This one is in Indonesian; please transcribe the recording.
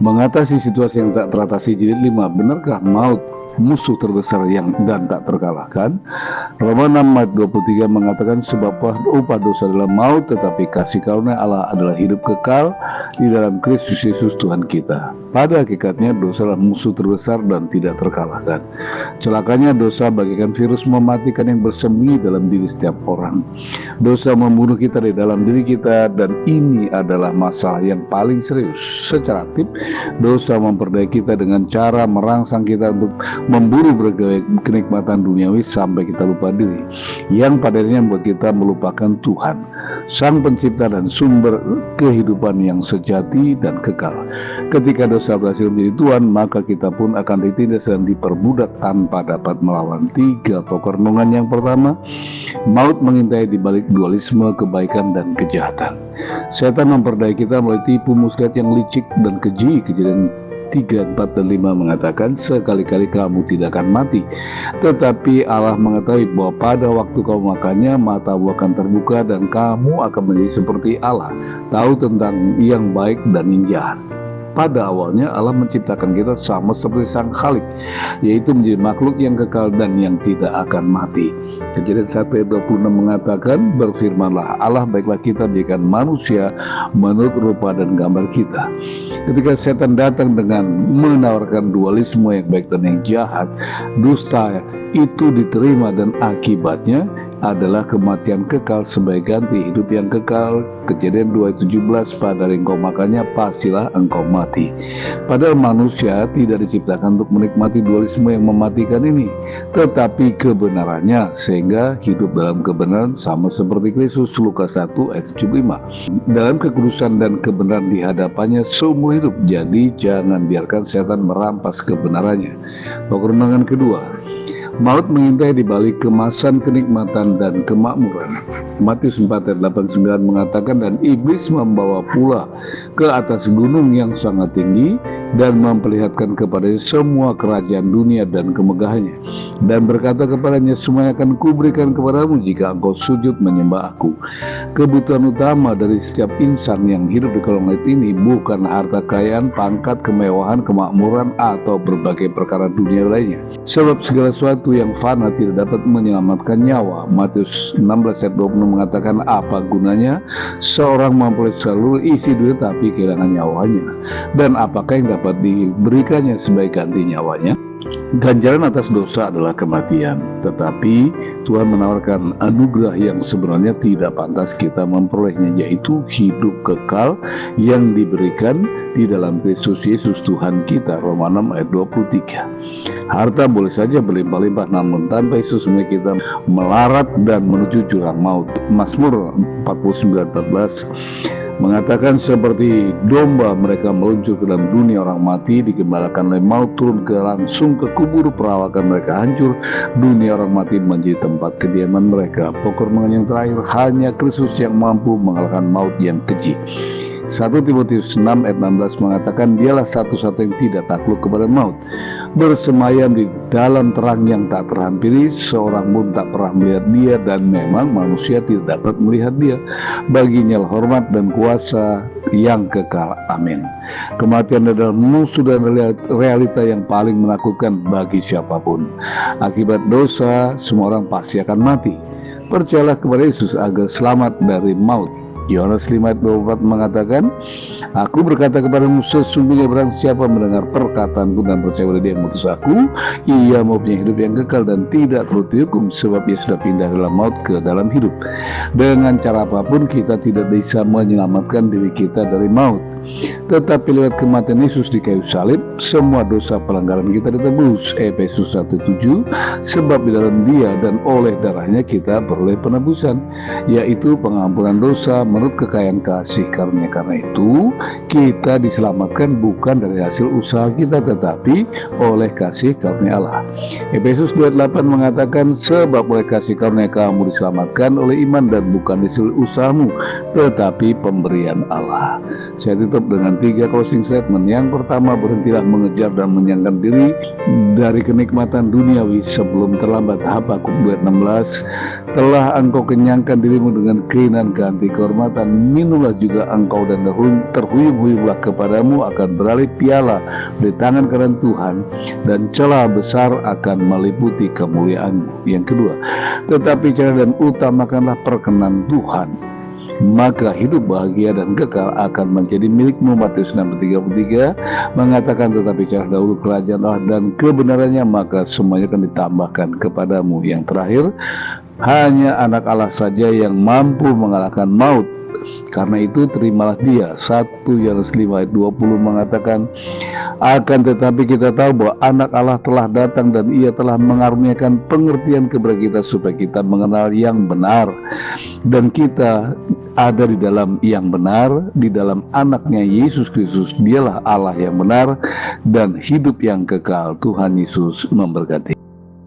Mengatasi situasi yang tak teratasi, jilid 5. Benarkah maut musuh terbesar yang dan tak terkalahkan? Roma 6 ayat 23 mengatakan, sebab upah dosa adalah maut, tetapi kasih karunia Allah adalah hidup kekal di dalam Kristus Yesus Tuhan kita. Pada hakikatnya dosa adalah musuh terbesar dan tidak terkalahkan. Celakanya dosa bagaikan virus mematikan yang bersembunyi dalam diri setiap orang. Dosa membunuh kita di dalam diri kita, dan ini adalah masalah yang paling serius. Secara aktif, dosa memperdaya kita dengan cara merangsang kita untuk memburu berbagai kenikmatan duniawi sampai kita lupa diri, yang padanya membuat kita melupakan Tuhan, Sang Pencipta dan sumber kehidupan yang sejati dan kekal. Ketika dosa berhasil menjadi Tuhan, maka kita pun akan ditindas dan diperbudak tanpa dapat melawan. 3 pokok renungan. Yang pertama, maut mengintai di balik dualisme kebaikan dan kejahatan. Setan memperdaya kita melalui tipu muslihat yang licik dan keji. Kejadian 3, 4, dan 5 mengatakan, sekali-kali kamu tidak akan mati, tetapi Allah mengetahui bahwa pada waktu kamu makannya, matamu akan terbuka dan kamu akan menjadi seperti Allah, tahu tentang yang baik dan yang jahat. Pada awalnya Allah menciptakan kita sama seperti Sang Khalik, yaitu menjadi makhluk yang kekal dan yang tidak akan mati. Kejadian 1 ayat 26 mengatakan, berfirmanlah Allah, baiklah kita jadikan manusia menurut rupa dan gambar kita. Ketika setan datang dengan menawarkan dualisme yang baik dan yang jahat, dusta itu diterima dan akibatnya adalah kematian kekal sebagai ganti hidup yang kekal. Kejadian 2:17, pada hari engkau makannya pastilah engkau mati. Padahal manusia tidak diciptakan untuk menikmati dualisme yang mematikan ini, tetapi kebenarannya, sehingga hidup dalam kebenaran sama seperti Kristus. Lukas 1 ayat 75. Dalam kekudusan dan kebenaran di hadapannya seumur hidup. Jadi jangan biarkan setan merampas kebenarannya. Pokok renungan kedua, maut mengintai di balik kemasan kenikmatan dan kemakmuran. Matius 4 ayat 89 mengatakan, dan iblis membawa pula ke atas gunung yang sangat tinggi dan memperlihatkan kepadanya semua kerajaan dunia dan kemegahannya, dan berkata kepadanya, semuanya akan kuberikan kepadamu jika engkau sujud menyembah aku. Kebutuhan utama dari setiap insan yang hidup di kolong langit ini bukan harta kekayaan, pangkat, kemewahan, kemakmuran, atau berbagai perkara dunia lainnya, sebab segala sesuatu yang fana tidak dapat menyelamatkan nyawa. Matius 16 ayat 20 mengatakan, apa gunanya seorang memperoleh seluruh isi dunia tapi kehilangan nyawanya, dan apakah yang dapat diberikannya sebagai ganti nyawanya? Ganjaran atas dosa adalah kematian, tetapi Tuhan menawarkan anugerah yang sebenarnya tidak pantas kita memperolehnya, yaitu hidup kekal yang diberikan di dalam Kristus Yesus Tuhan kita. Roma 6 ayat 23. Harta boleh saja berlimpah-limpah, namun tanpa Yesus kita melarat dan menuju jurang maut. Mazmur 49:14 mengatakan, seperti domba mereka meluncur ke dalam dunia orang mati, digembalakan oleh maut, turun langsung ke kubur, perawakan mereka hancur, dunia orang mati menjadi tempat kediaman mereka. Pokok renungan yang terakhir, hanya Kristus yang mampu mengalahkan maut yang keji. 1 Timotius 6 ayat 16 mengatakan, dialah satu-satu yang tidak takluk kepada maut, bersemayam di dalam terang yang tak terhampiri, seorang pun tak pernah melihat dia, dan memang manusia tidak dapat melihat dia. Baginya hormat dan kuasa yang kekal. Amin. Kematian adalah musuh dan realita yang paling menakutkan bagi siapapun. Akibat dosa, semua orang pasti akan mati. Percayalah kepada Yesus agar selamat dari maut. Yohanes 5 ayat 24 mengatakan, aku berkata kepadamu, sesungguhnya barang siapa mendengar perkataanku dan percaya pada dia yang mengutus aku, ia mempunyai hidup yang kekal dan tidak turut dihukum, sebab ia sudah pindah dalam maut ke dalam hidup. Dengan cara apapun kita tidak bisa menyelamatkan diri kita dari maut, tetapi lewat kematian Yesus di kayu salib, semua dosa pelanggaran kita ditebus. Efesus 1:7, sebab di dalam dia dan oleh darahnya kita beroleh penebusan, yaitu pengampunan dosa menurut kekayaan kasih karunia. Karena itu kita diselamatkan bukan dari hasil usaha kita, tetapi oleh kasih karunia Allah. Efesus 2:8 mengatakan, sebab oleh kasih karunia kamu diselamatkan oleh iman, dan bukan hasil usahamu, tetapi pemberian Allah. Saya tutup dengan 3 closing statement. Yang pertama, berhentilah mengejar dan menyenangkan diri dari kenikmatan duniawi sebelum terlambat. Habakuk 2:16. Telah engkau kenyangkan dirimu dengan keinginan ganti kehormatan, minumlah juga engkau dan terhuyung-huyunglah kepadamu akan beralih piala di tangan kanan Tuhan, dan celah besar akan meliputi kemuliaanmu. Yang kedua, tetapi cari dan utamakanlah perkenan Tuhan, maka hidup bahagia dan kekal akan menjadi milikmu. Matius 6:33 mengatakan, tetapi cari dahulu kerajaan Allah dan kebenarannya, maka semuanya akan ditambahkan kepadamu. Yang terakhir, hanya anak Allah saja yang mampu mengalahkan maut. Karena itu terimalah dia. 1 Yohanes 5:20 mengatakan, akan tetapi kita tahu bahwa anak Allah telah datang dan ia telah mengaruniakan pengertian kepada kita supaya kita mengenal yang benar, dan kita ada di dalam yang benar, di dalam anaknya Yesus Kristus. Dialah Allah yang benar dan hidup yang kekal. Tuhan Yesus memberkati.